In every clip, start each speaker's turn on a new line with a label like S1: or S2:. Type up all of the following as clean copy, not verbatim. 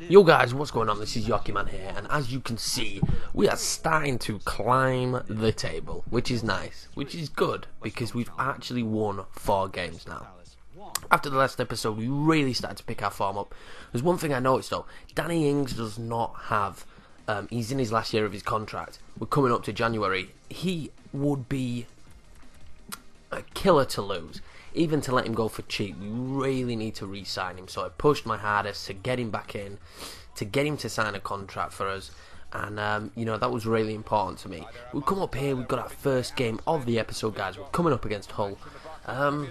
S1: Yo guys, what's going on? This is Yoki Man here, and as you can see, we are starting to climb the table, which is nice, which is good, because we've actually won 4 games now. After the last episode, we really started to pick our form up. There's one thing I noticed though, Danny Ings does not have, he's in his last year of his contract. We're coming up to January. He would be a killer to lose. Even to let him go for cheap, we really need to re-sign him. So I pushed my hardest to get him back in, to get him to sign a contract for us. And, you know, that was really important to me. We've come up here, we've got our first game of the episode, guys. We're coming up against Hull. An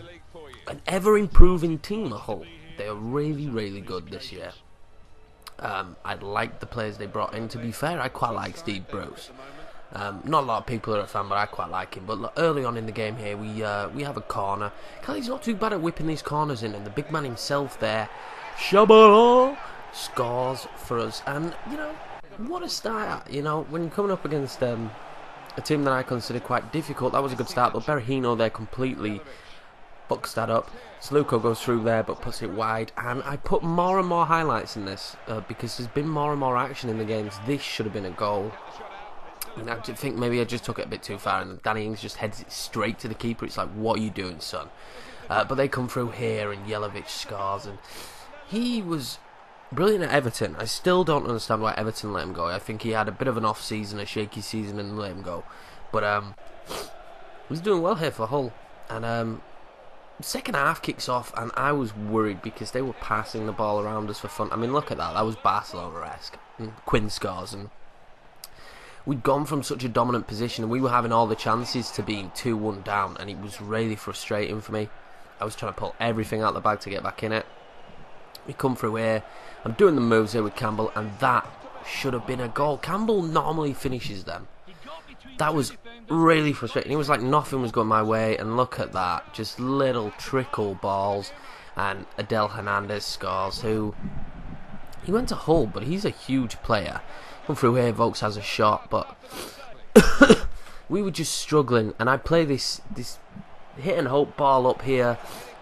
S1: ever-improving team, Hull. They are really, really good this year. I like the players they brought in. To be fair, I quite like Steve Bruce. Not a lot of people are a fan, but I quite like him. But look, early on in the game here, we have a corner. Kelly's not too bad at whipping these corners in, and the big man himself there, Shabala, scores for us. And, you know, what a start. You know, when you're coming up against a team that I consider quite difficult, that was a good start. But Berahino there completely fucks that up. Sluco goes through there, but puts it wide. And I put more and more highlights in this, because there's been more and more action in the games. This should have been a goal. And I think maybe I just took it a bit too far, and Danny Ings just heads it straight to the keeper. It's like, what are you doing, son? But they come through here, and Jelovic scores, and he was brilliant at Everton. I still don't understand why Everton let him go. I think he had a bit of an off season, a shaky season, and let him go. But he's doing well here for Hull. And second half kicks off, and I was worried because they were passing the ball around us for fun. I mean, look at that. That was Barcelona-esque. Quinn scores, and we'd gone from such a dominant position, and we were having all the chances to being 2-1 down, and it was really frustrating for me. I was trying to pull everything out of the bag to get back in it. We come through here. I'm doing the moves here with Campbell, and that should have been a goal. Campbell normally finishes them. That was really frustrating. It was like nothing was going my way, and look at that. Just little trickle balls, and Adel Hernandez scores, who he went to Hull, but he's a huge player. Come through here, Vokes has a shot, but we were just struggling, and I play this hit and hope ball up here,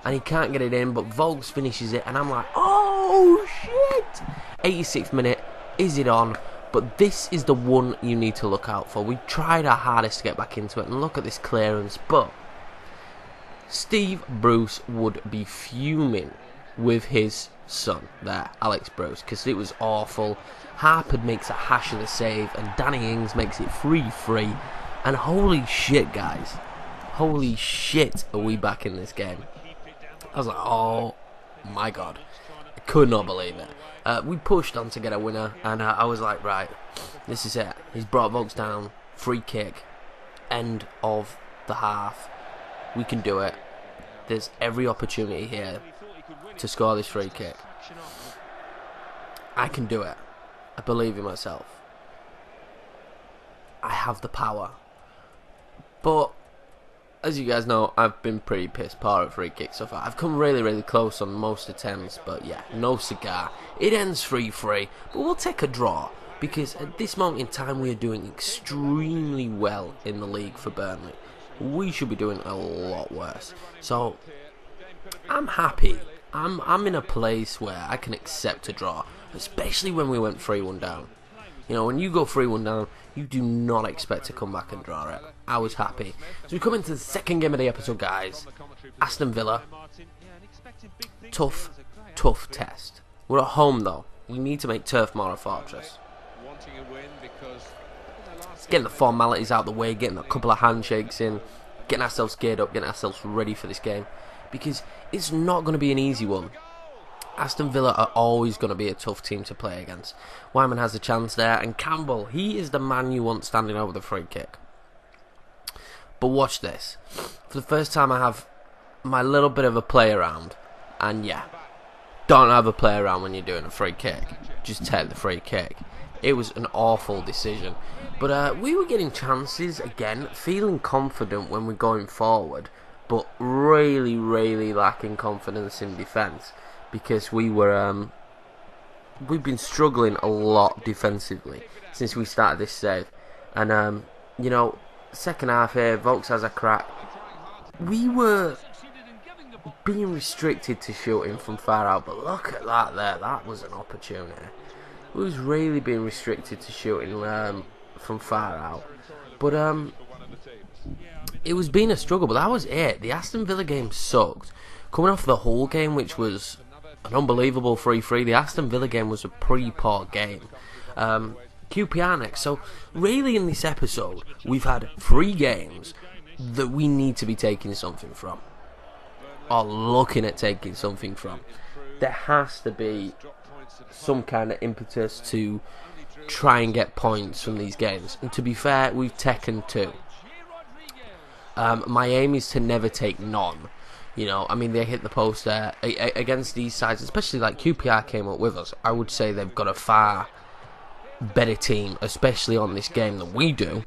S1: and he can't get it in, but Vokes finishes it, and I'm like, oh shit! 86th minute, is it on? But this is the one you need to look out for. We tried our hardest to get back into it, and look at this clearance, but Steve Bruce would be fuming with his son there, Alex Bruce, because it was awful. Harpard makes a hash of the save, and Danny Ings makes it 3-3. And holy shit, guys, holy shit, are we back in this game? I was like, oh my god, I could not believe it. We pushed on to get a winner, and I was like, right, this is it. He's brought Vokes down, free kick, end of the half. We can do it. There's every opportunity here to score this free kick. I can do it. I believe in myself. I have the power. But as you guys know, I've been pretty piss poor at free kicks so far. I've come really, really close on most attempts, but yeah, no cigar. It ends 3-3, but we'll take a draw, because at this moment in time we are doing extremely well in the league for Burnley. We should be doing a lot worse. So I'm happy. I'm in a place where I can accept a draw, especially when we went 3-1 down. You know, when you go 3-1 down, you do not expect to come back and draw it. I was happy. So we come into the second game of the episode, guys. Aston Villa. Tough test. We're at home, though. We need to make Turf Moor a fortress. Getting the formalities out of the way, getting a couple of handshakes in, getting ourselves geared up, getting ourselves ready for this game. Because it's not going to be an easy one. Aston Villa are always going to be a tough team to play against. Wyman has a chance there, and Campbell, he is the man you want standing over the free kick. But watch this. For the first time I have my little bit of a play around, and yeah, don't have a play around when you're doing a free kick. Just take the free kick. It was an awful decision. But we were getting chances again, feeling confident when we're going forward, but really, really lacking confidence in defence, because we've been struggling a lot defensively since we started this save. And you know, second half here, Vokes has a crack. We were being restricted to shooting from far out, but look at that there. That was an opportunity. It was really being restricted to shooting from far out. But it was being a struggle, but that was it. The Aston Villa game sucked. Coming off the whole game, which was an unbelievable 3-3, the Aston Villa game was a pretty poor game. QPR next. So really in this episode, we've had 3 games that we need to be taking something from, or looking at taking something from. There has to be some kind of impetus to try and get points from these games. And to be fair, we've taken 2. My aim is to never take none. You know, I mean, they hit the post there against these sides, especially like QPR came up with us. I would say they've got a far better team, especially on this game, than we do.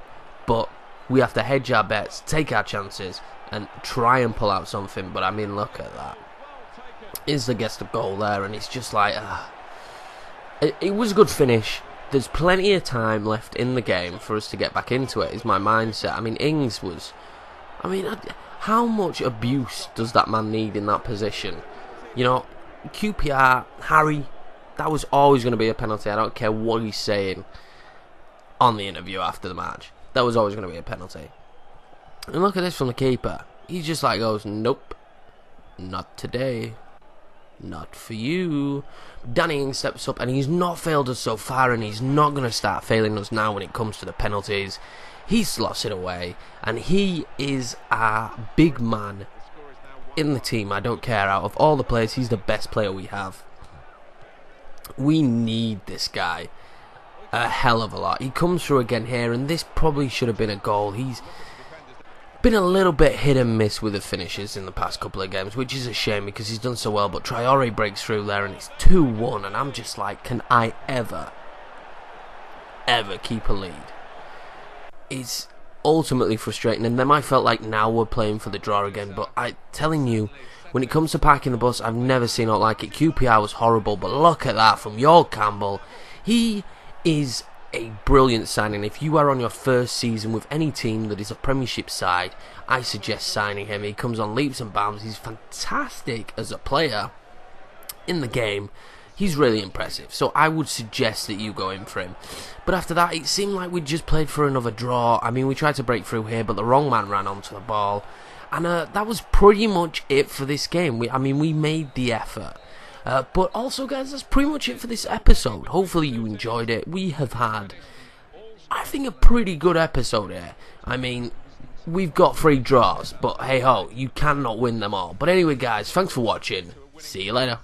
S1: But we have to hedge our bets, take our chances, and try and pull out something. But I mean, look at that. Isla gets the goal there, and it's just like, it was a good finish. There's plenty of time left in the game for us to get back into it, is my mindset. I mean, Ings was, I mean, how much abuse does that man need in that position? You know, QPR, Harry, that was always going to be a penalty. I don't care what he's saying on the interview after the match. That was always going to be a penalty. And look at this from the keeper. He just like goes, nope, not today. Not for you. Danny Ings steps up, and he's not failed us so far, and he's not going to start failing us now when it comes to the penalties. He slots it away, and he is our big man in the team. I don't care. Out of all the players, he's the best player we have. We need this guy a hell of a lot. He comes through again here, and this probably should have been a goal. He's been a little bit hit and miss with the finishes in the past couple of games, which is a shame because he's done so well. But Traore breaks through there, and it's 2-1, and I'm just like, can I ever keep a lead? It's ultimately frustrating, and then I felt like now we're playing for the draw again. But I'm telling you, when it comes to parking the bus, I've never seen it like it. QPR was horrible, but look at that from York Campbell. He is a brilliant signing. If you are on your first season with any team that is a Premiership side, I suggest signing him. He comes on leaps and bounds. He's fantastic as a player in the game. He's really impressive, so I would suggest that you go in for him. But after that, it seemed like we just played for another draw. I mean, we tried to break through here, but the wrong man ran onto the ball. And that was pretty much it for this game. We made the effort. But also, guys, that's pretty much it for this episode. Hopefully you enjoyed it. We have had, I think, a pretty good episode here. I mean, we've got 3 draws, but hey-ho, you cannot win them all. But anyway, guys, thanks for watching. See you later.